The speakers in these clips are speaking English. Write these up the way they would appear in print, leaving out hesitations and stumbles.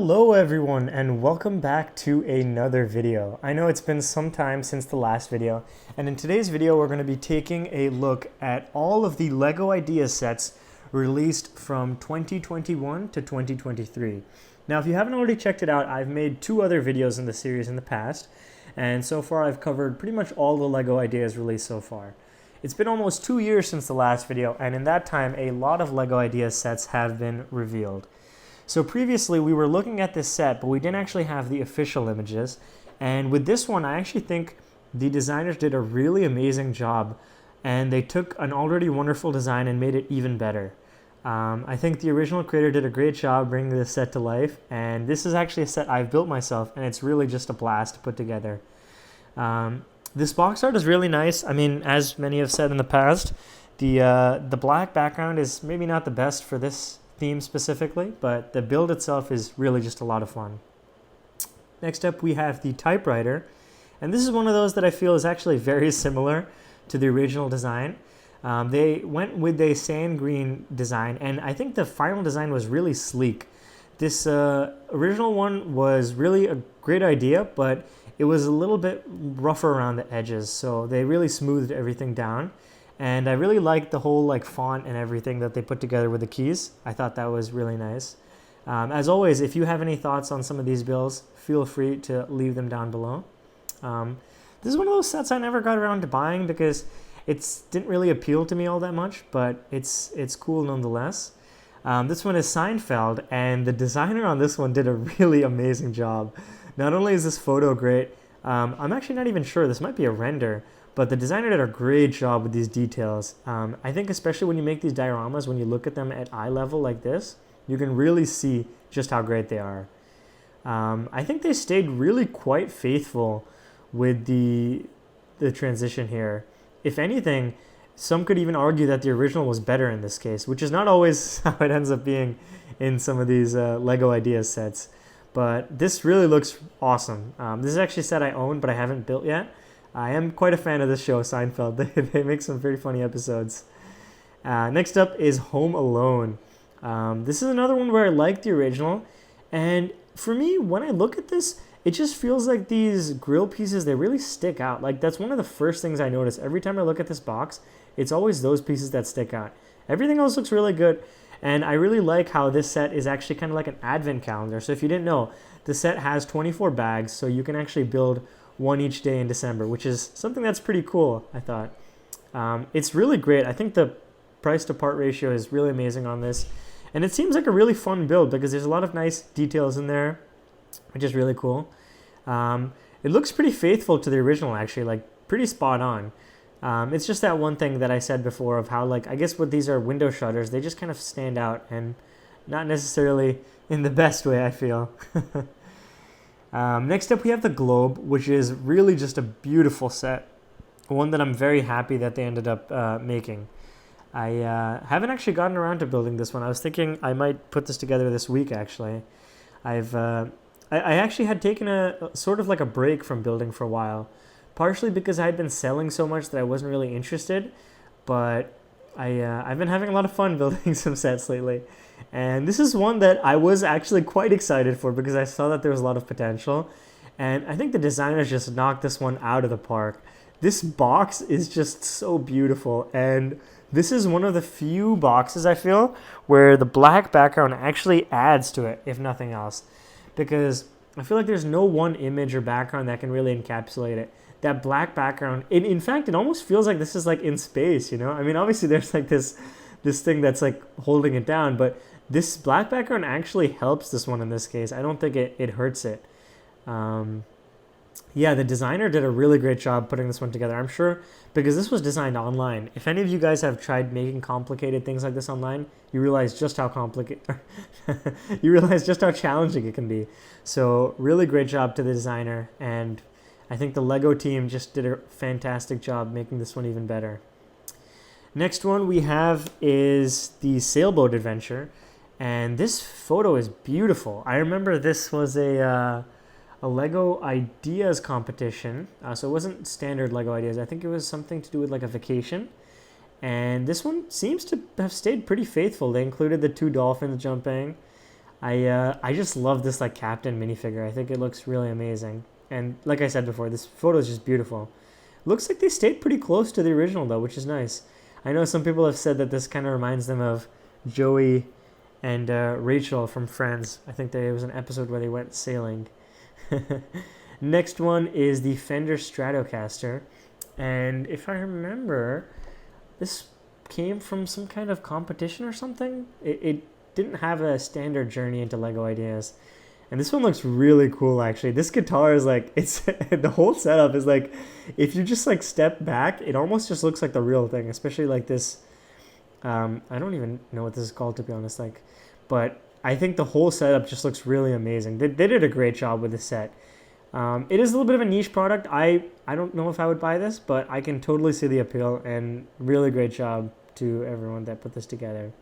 Hello everyone and welcome back to another video. I know it's been some time since the last video, and in today's video we're going to be taking a look at all of the LEGO Idea sets released from 2021 to 2023. Now if you haven't already checked it out, I've made two other videos in the series in the past, and so far I've covered pretty much all the LEGO Ideas released so far. It's been almost 2 years since the last video, and in that time a lot of LEGO Ideas sets have been revealed. So previously we were looking at this set, but we didn't actually have the official images. And with this one, I actually think the designers did a really amazing job, and they took an already wonderful design and made it even better. I think the original creator did a great job bringing this set to life, and this is actually a set I've built myself, and it's really just a blast to put together. This box art is really nice. I mean, as many have said in the past, the black background is maybe not the best for this theme specifically, but the build itself is really just a lot of fun. Next up we have the typewriter, and this is one of those that I feel is actually very similar to the original design. They went with a sand green design, and I think the final design was really sleek. This original one was really a great idea, but it was a little bit rougher around the edges, so they really smoothed everything down. And I really liked the whole font and everything that they put together with the keys. I thought that was really nice. As always, if you have any thoughts on some of these builds, feel free to leave them down below. This is one of those sets I never got around to buying because it didn't really appeal to me all that much, but it's cool nonetheless. This one is Seinfeld, and the designer on this one did a really amazing job. Not only is this photo great, I'm actually not even sure, this might be a render, but the designer did a great job with these details. I think especially when you make these dioramas, when you look at them at eye level like this, you can really see just how great they are. I think they stayed really quite faithful with the transition here. If anything, some could even argue that the original was better in this case, which is not always how it ends up being in some of these LEGO Ideas sets. But this really looks awesome. This is actually a set I own, but I haven't built yet. I am quite a fan of this show, Seinfeld. They make some very funny episodes. Next up is Home Alone. This is another one where I like the original. And for me, when I look at this, it just feels like these grill pieces, they really stick out. That's one of the first things I notice. Every time I look at this box, it's always those pieces that stick out. Everything else looks really good. And I really like how this set is actually kind of like an advent calendar. So if you didn't know, the set has 24 bags, so you can actually build one each day in December, which is something that's pretty cool, I thought. It's really great. I think the price to part ratio is really amazing on this. And it seems like a really fun build because there's a lot of nice details in there, which is really cool. It looks pretty faithful to the original, actually, pretty spot on. It's just that one thing that I said before of how, I guess what these are window shutters, they just kind of stand out and not necessarily in the best way, I feel. Next up we have the Globe, which is really just a beautiful set. One that I'm very happy that they ended up making. I haven't actually gotten around to building this one. I was thinking I might put this together this week, actually. I actually had taken a sort of like a break from building for a while, partially because I had been selling so much that I wasn't really interested, but I've been having a lot of fun building some sets lately. And this is one that I was actually quite excited for because I saw that there was a lot of potential. And I think the designers just knocked this one out of the park. This box is just so beautiful. And this is one of the few boxes, I feel, where the black background actually adds to it, if nothing else. Because I feel like there's no one image or background that can really encapsulate it. That black background, in fact, it almost feels like this is in space, you know? I mean, obviously there's this thing that's holding it down, but this black background actually helps this one in this case. I don't think it hurts it. Yeah, the designer did a really great job putting this one together. I'm sure because this was designed online. If any of you guys have tried making complicated things like this online, you realize just how complicated, you realize just how challenging it can be. So really great job to the designer, and I think the LEGO team just did a fantastic job making this one even better. Next one we have is the Sailboat Adventure, and this photo is beautiful. I remember this was a LEGO Ideas competition, so it wasn't standard LEGO Ideas. I think it was something to do with a vacation, and this one seems to have stayed pretty faithful. They included the two dolphins jumping. I just love this like Captain minifigure. I think it looks really amazing. And like I said before, this photo is just beautiful. Looks like they stayed pretty close to the original though, which is nice. I know some people have said that this kind of reminds them of Joey and Rachel from Friends. I think there was an episode where they went sailing. Next one is the Fender Stratocaster. And if I remember, this came from some kind of competition or something. It didn't have a standard journey into LEGO Ideas. And this one looks really cool, actually. This guitar is like, it's the whole setup is like, if you just like step back, it almost just looks like the real thing, especially like this. I don't even know what this is called, to be honest. Like, but I think the whole setup just looks really amazing. They did a great job with the set. It is a little bit of a niche product. I don't know if I would buy this, but I can totally see the appeal, and really great job to everyone that put this together.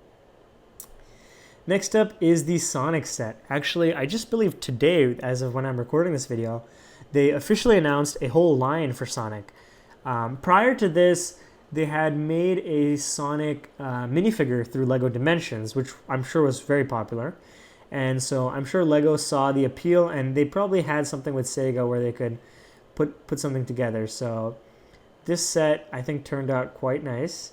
Next up is the Sonic set. Actually, I just believe today, as of when I'm recording this video, they officially announced a whole line for Sonic. Prior to this, they had made a Sonic minifigure through LEGO Dimensions, which I'm sure was very popular. And so I'm sure LEGO saw the appeal, and they probably had something with Sega where they could put something together. So this set, I think, turned out quite nice.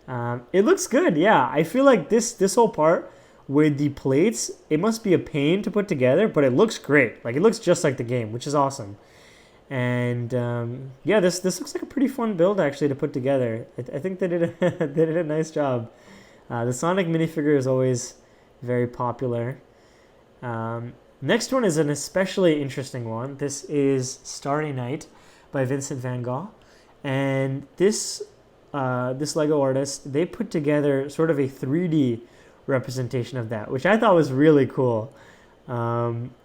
It looks good, yeah. I feel like this whole part with the plates, it must be a pain to put together, but it looks great. Like, it looks just like the game, which is awesome. And yeah, this looks like a pretty fun build, actually, to put together. I think they did they did a nice job. The Sonic minifigure is always very popular. Next one is an especially interesting one. This is Starry Night by Vincent van Gogh. And this LEGO artist, they put together sort of a 3D representation of that, which I thought was really cool.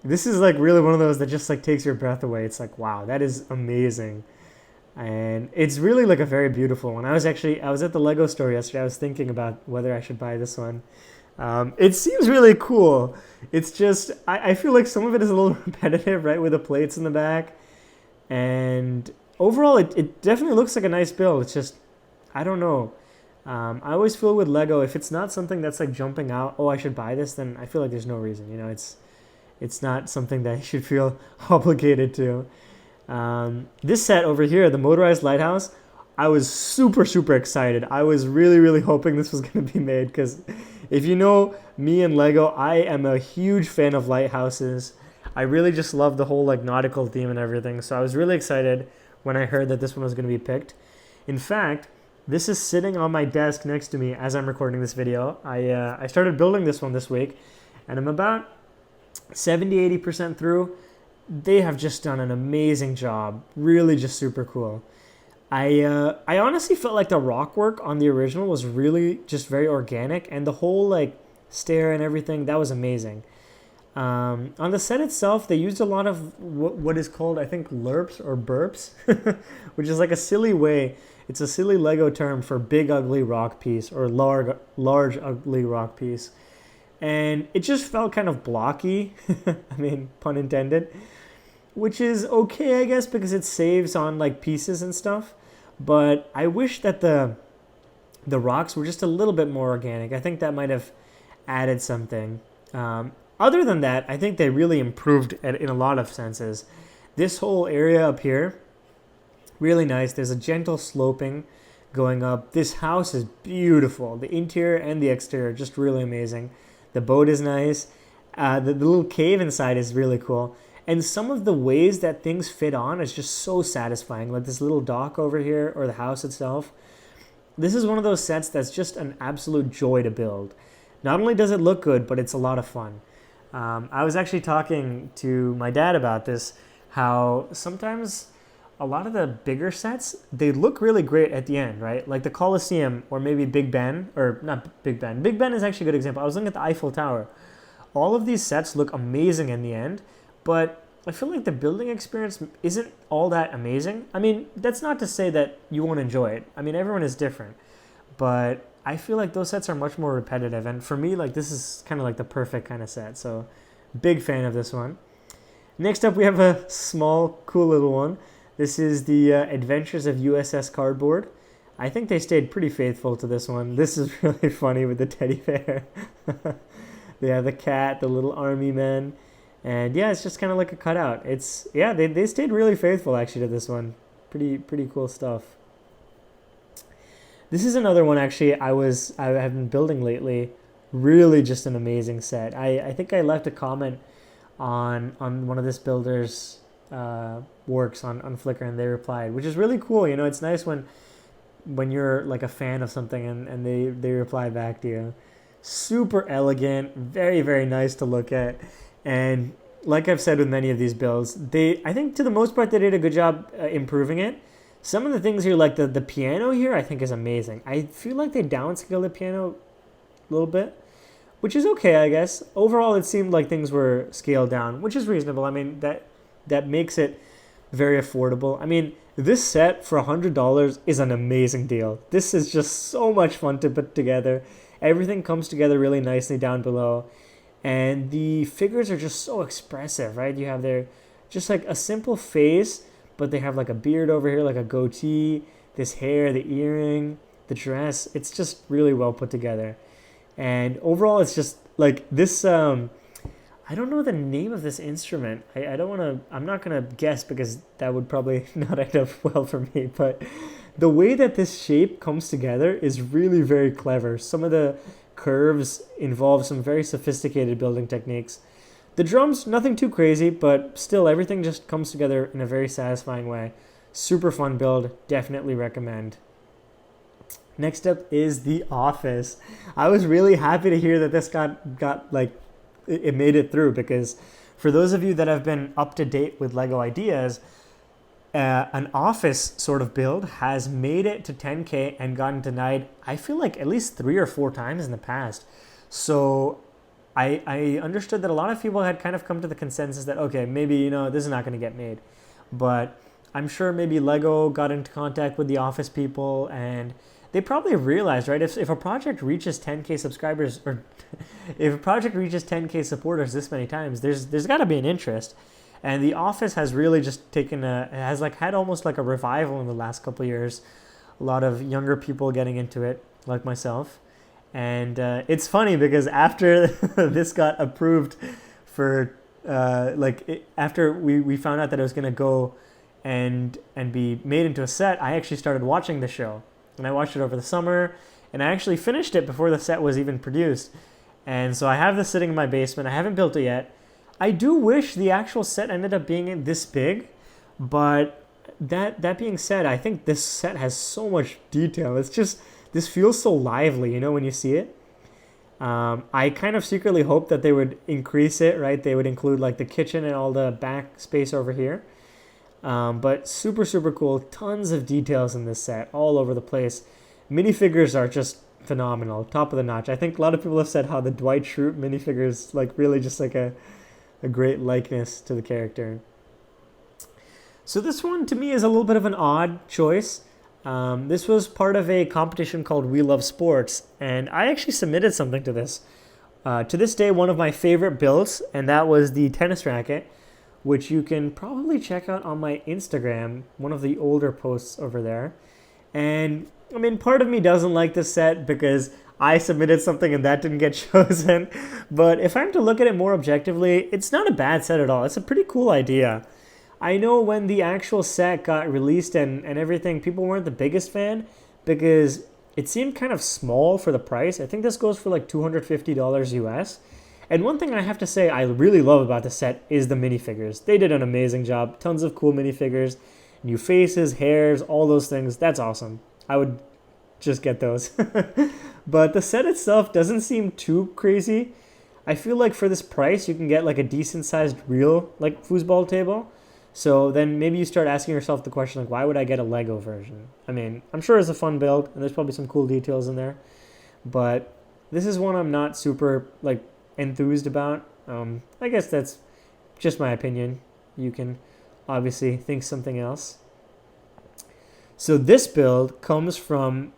This is like really one of those that just like takes your breath away. It's like, wow, that is amazing. And it's really like a very beautiful one. I was at the LEGO store yesterday. I was thinking about whether I should buy this one. It seems really cool. It's just, I feel like some of it is a little repetitive, right, with the plates in the back. And overall, it definitely looks like a nice build. It's just, I don't know. I always feel with LEGO, if it's not something that's like jumping out, oh, I should buy this, then I feel like there's no reason. You know, it's not something that you should feel obligated to. This set over here, the Motorized Lighthouse, I was super, super excited. I was really, really hoping this was going to be made, because if you know me and LEGO, I am a huge fan of lighthouses. I really just love the whole like nautical theme and everything. So I was really excited when I heard that this one was going to be picked. In fact, this is sitting on my desk next to me as I'm recording this video. I started building this one this week, and I'm about 70-80% through. They have just done an amazing job. Really just super cool. I honestly felt like the rock work on the original was really just very organic, and the whole like stair and everything, that was amazing. On the set itself, they used a lot of what is called, I think, lerps or burps, which is like a silly way. It's a silly LEGO term for big ugly rock piece, or large ugly rock piece. And it just felt kind of blocky, I mean, pun intended, which is okay, I guess, because it saves on like pieces and stuff. But I wish that the rocks were just a little bit more organic. I think that might have added something. Other than that, I think they really improved in a lot of senses. This whole area up here, really nice. There's a gentle sloping going up. This house is beautiful. The interior and the exterior, just really amazing. The boat is nice. The little cave inside is really cool. And some of the ways that things fit on is just so satisfying. Like this little dock over here, or the house itself. This is one of those sets that's just an absolute joy to build. Not only does it look good, but it's a lot of fun. I was actually talking to my dad about this, how sometimes a lot of the bigger sets, they look really great at the end, right? Like the Colosseum, or maybe Big Ben, or not Big Ben. Big Ben is actually a good example. I was looking at the Eiffel Tower. All of these sets look amazing in the end, but I feel like the building experience isn't all that amazing. I mean, that's not to say that you won't enjoy it. I mean, everyone is different, but I feel like those sets are much more repetitive. And for me, like, this is kind of like the perfect kind of set. So big fan of this one. Next up, we have a small, cool little one. This is the Adventures of USS Cardboard. I think they stayed pretty faithful to this one. This is really funny with the teddy bear. They have the cat, the little army man. And yeah, it's just kind of like a cutout. It's, yeah, they stayed really faithful actually to this one. Pretty cool stuff. This is another one actually I have been building lately. Really just an amazing set. I think I left a comment on one of this builder's works on Flickr, and they replied, which is really cool. You know, it's nice when you're like a fan of something and they reply back to you. Super elegant, very nice to look at. And like I've said with many of these builds, I think to the most part they did a good job improving it. Some of the things here, like the piano here, I think is amazing. I feel like they downscaled the piano a little bit, which is okay, I guess. Overall, it seemed like things were scaled down, which is reasonable. I mean, that makes it very affordable. I mean, this set for $100 is an amazing deal. This is just so much fun to put together. Everything comes together really nicely down below. And the figures are just so expressive, right? You have their just like a simple face, but they have like a beard over here, like a goatee, this hair, the earring, the dress. It's just really well put together. And overall, it's just like this, I don't know the name of this instrument. I don't want to, I'm not going to guess because that would probably not end up well for me. But the way that this shape comes together is really very clever. Some of the curves involve some very sophisticated building techniques. The drums, nothing too crazy, but still everything just comes together in a very satisfying way. Super fun build, definitely recommend. Next up is The Office. I was really happy to hear that this got like, it made it through, because for those of you that have been up to date with LEGO Ideas, an Office sort of build has made it to 10K and gotten denied, I feel like at least 3 or 4 times in the past. So I understood that a lot of people had kind of come to the consensus that, okay, maybe, you know, this is not going to get made. But I'm sure maybe LEGO got into contact with the Office people, and they probably realized, right, if a project reaches 10K subscribers, or if a project reaches 10K supporters this many times, there's got to be an interest. And The Office has really just had almost like a revival in the last couple of years. A lot of younger people getting into it, like myself. And it's funny because after this got approved for, after we found out that it was going to go and be made into a set, I actually started watching the show. And I watched it over the summer, and I actually finished it before the set was even produced. And so I have this sitting in my basement. I haven't built it yet. I do wish the actual set ended up being this big, but that being said, I think this set has so much detail. It's just, this feels so lively, you know, when you see it. I kind of secretly hope that they would increase it, right? They would include like the kitchen and all the back space over here. But super cool. Tons of details in this set all over the place. Minifigures are just phenomenal, top of the notch. I think a lot of people have said how the Dwight Schrute minifigures like really just like a great likeness to the character. So this one to me is a little bit of an odd choice. This was part of a competition called We Love Sports, and I actually submitted something to this. To this day, one of my favorite builds, and that was the tennis racket, which you can probably check out on my Instagram, one of the older posts over there. And I mean, part of me doesn't like this set because I submitted something and that didn't get chosen. But if I'm to look at it more objectively, it's not a bad set at all. It's a pretty cool idea. I know when the actual set got released and everything, people weren't the biggest fan because it seemed kind of small for the price. I think this goes for like $250 US. And one thing I have to say I really love about the set is the minifigures. They did an amazing job. Tons of cool minifigures. New faces, hairs, all those things. That's awesome. I would just get those. But the set itself doesn't seem too crazy. I feel like for this price, you can get like a decent sized real like foosball table. So then maybe you start asking yourself the question, like, why would I get a Lego version? I mean, I'm sure it's a fun build and there's probably some cool details in there. But this is one I'm not super like enthused about. I guess that's just my opinion. You can obviously think something else. So this build comes from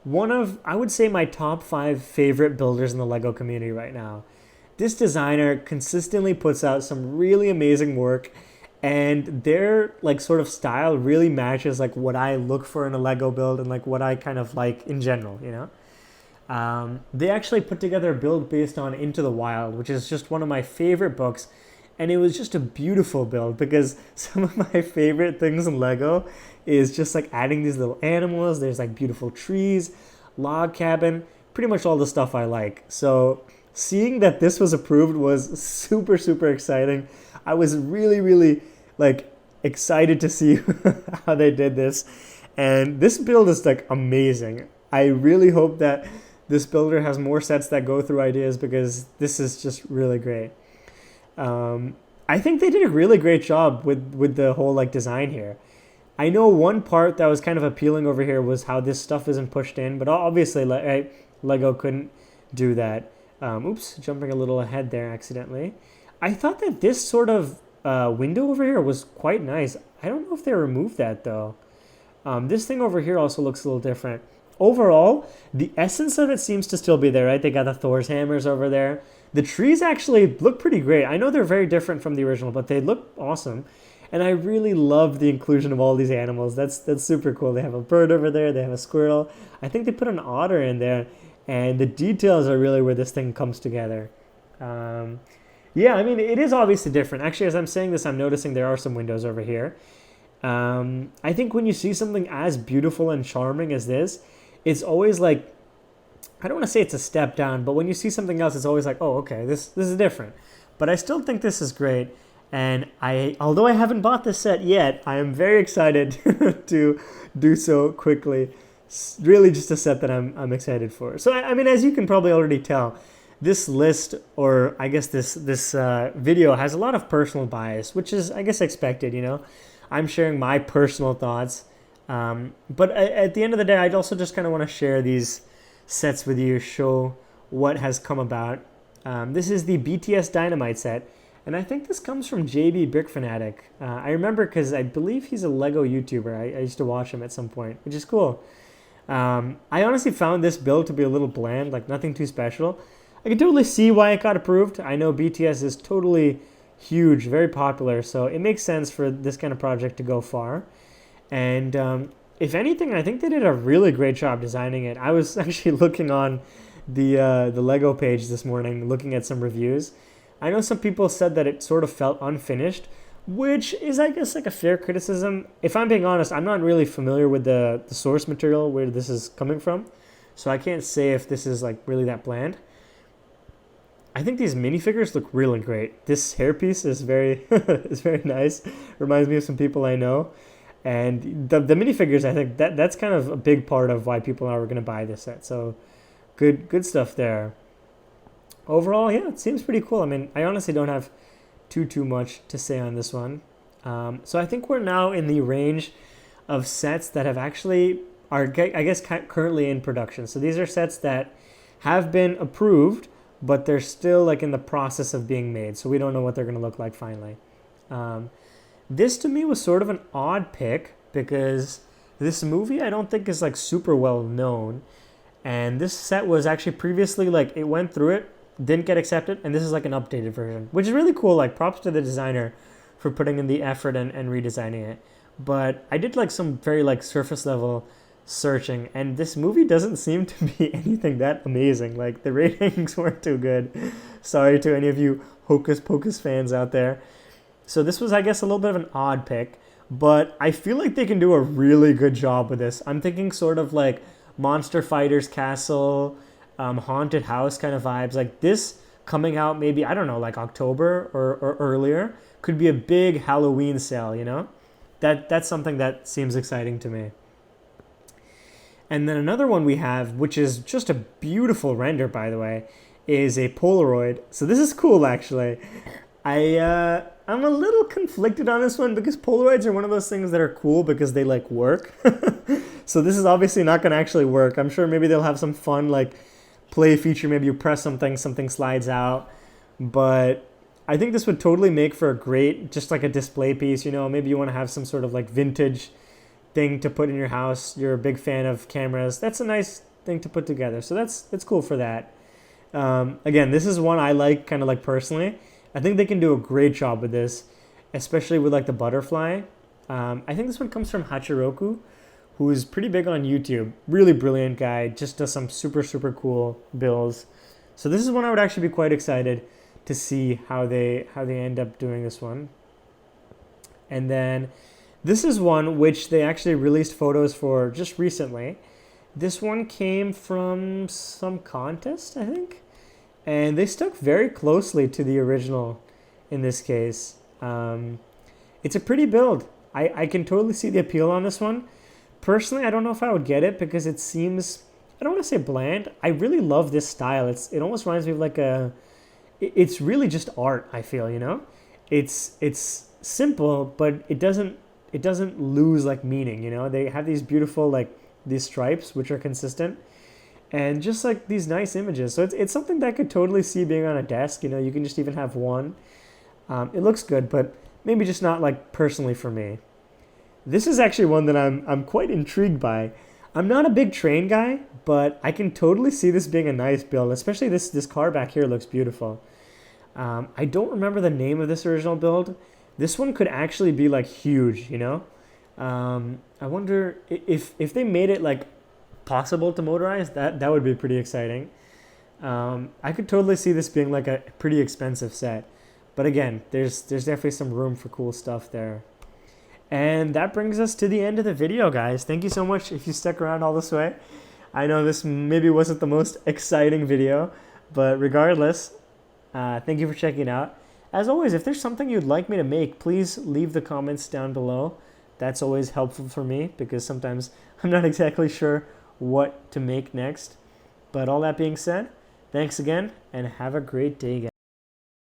one of, I would say, my top 5 favorite builders in the LEGO community right now. This designer consistently puts out some really amazing work, and their like sort of style really matches like what I look for in a LEGO build and like what I kind of like in general, you know? They actually put together a build based on Into the Wild, which is just one of my favorite books. And it was just a beautiful build because some of my favorite things in Lego is just like adding these little animals. There's like beautiful trees, log cabin, pretty much all the stuff I like. So seeing that this was approved was super, super exciting. I was really, really like excited to see how they did this. And this build is like amazing. I really hope that this builder has more sets that go through ideas because this is just really great. I think they did a really great job with the whole like design here. I know one part that was kind of appealing over here was how this stuff isn't pushed in, but obviously Lego couldn't do that. Oops, jumping a little ahead there accidentally. I thought that this sort of window over here was quite nice. I don't know if they removed that though. This thing over here also looks a little different. Overall, the essence of it seems to still be there, right? They got the Thor's hammers over there. The trees actually look pretty great. I know they're very different from the original, but they look awesome. And I really love the inclusion of all these animals. That's super cool. They have a bird over there. They have a squirrel. I think they put an otter in there. And the details are really where this thing comes together. Yeah, I mean, it is obviously different. Actually, as I'm saying this, I'm noticing there are some windows over here. I think when you see something as beautiful and charming as this, it's always like, I don't want to say it's a step down, but when you see something else, it's always like, oh, okay, this is different. But I still think this is great. And although I haven't bought this set yet, I am very excited to do so quickly. It's really just a set that I'm excited for. So, I mean, as you can probably already tell, this list, or I guess this video has a lot of personal bias, which is, I guess, expected, you know. I'm sharing my personal thoughts. But at the end of the day, I'd also just kind of want to share these sets with you, show what has come about. This is the BTS Dynamite set, and I think this comes from JB Brick Fanatic. I remember because I believe he's a Lego YouTuber. I used to watch him at some point, which is cool. I honestly found this build to be a little bland, like nothing too special. I can totally see why it got approved. I know BTS is totally huge, very popular, so it makes sense for this kind of project to go far. And if anything, I think they did a really great job designing it. I was actually looking on the Lego page this morning, looking at some reviews. I know some people said that it sort of felt unfinished, which is, I guess, like a fair criticism. If I'm being honest, I'm not really familiar with the source material where this is coming from, so I can't say if this is like really that bland. I think these minifigures look really great. This hairpiece is very is very nice. Reminds me of some people I know. And the minifigures, I think that's kind of a big part of why people are going to buy this set. So good stuff there. Overall, yeah, it seems pretty cool. I mean, I honestly don't have too much to say on this one. So I think we're now in the range of sets that have actually are, I guess, currently in production. So these are sets that have been approved, but they're still like in the process of being made. So we don't know what they're going to look like finally. This to me was sort of an odd pick because this movie I don't think is like super well known. And this set was actually previously like it went through it, didn't get accepted, and this is like an updated version, which is really cool. Like props to the designer for putting in the effort and redesigning it. But I did like some very like surface level searching, and this movie doesn't seem to be anything that amazing. Like the ratings weren't too good. Sorry to any of you Hocus Pocus fans out there. So this was, I guess, a little bit of an odd pick, but I feel like they can do a really good job with this. I'm thinking sort of like Monster Fighters Castle, haunted house kind of vibes. Like this coming out maybe, I don't know, like October or earlier could be a big Halloween sale, you know? That's something that seems exciting to me. And then another one we have, which is just a beautiful render, by the way, is a Polaroid. So this is cool, actually. I'm a little conflicted on this one because Polaroids are one of those things that are cool because they like work. So this is obviously not going to actually work. I'm sure maybe they'll have some fun like play feature. Maybe you press something slides out. But I think this would totally make for a great, just like a display piece. You know, maybe you want to have some sort of like vintage thing to put in your house. You're a big fan of cameras. That's a nice thing to put together. So that's cool for that. Again, this is one I like kind of like personally. I think they can do a great job with this, especially with like the butterfly. I think this one comes from Hachiroku, who is pretty big on YouTube. Really brilliant guy, just does some super, super cool builds. So this is one I would actually be quite excited to see how they end up doing this one. And then this is one which they actually released photos for just recently. This one came from some contest, I think. And they stuck very closely to the original in this case. It's a pretty build. I can totally see the appeal on this one. Personally, I don't know if I would get it because it seems, I don't want to say bland. I really love this style. It almost reminds me of like it's really just art, I feel, you know? It's simple, but it doesn't lose like meaning, you know? They have these beautiful like these stripes which are consistent and just like these nice images. So it's something that I could totally see being on a desk, you know? You can just even have one. It looks good, but maybe just not like personally for me. This is actually one that I'm quite intrigued by. I'm not a big train guy, but I can totally see this being a nice build, especially this car back here looks beautiful. I don't remember the name of this original build. This one could actually be like huge, you know? I wonder if they made it like possible to motorize, that would be pretty exciting. I could totally see this being like a pretty expensive set. But again, there's definitely some room for cool stuff there. And that brings us to the end of the video, guys. Thank you so much if you stuck around all this way. I know this maybe wasn't the most exciting video, but regardless, thank you for checking it out. As always, if there's something you'd like me to make, please leave the comments down below. That's always helpful for me because sometimes I'm not exactly sure what to make next. But all that being said, thanks again and have a great day, guys.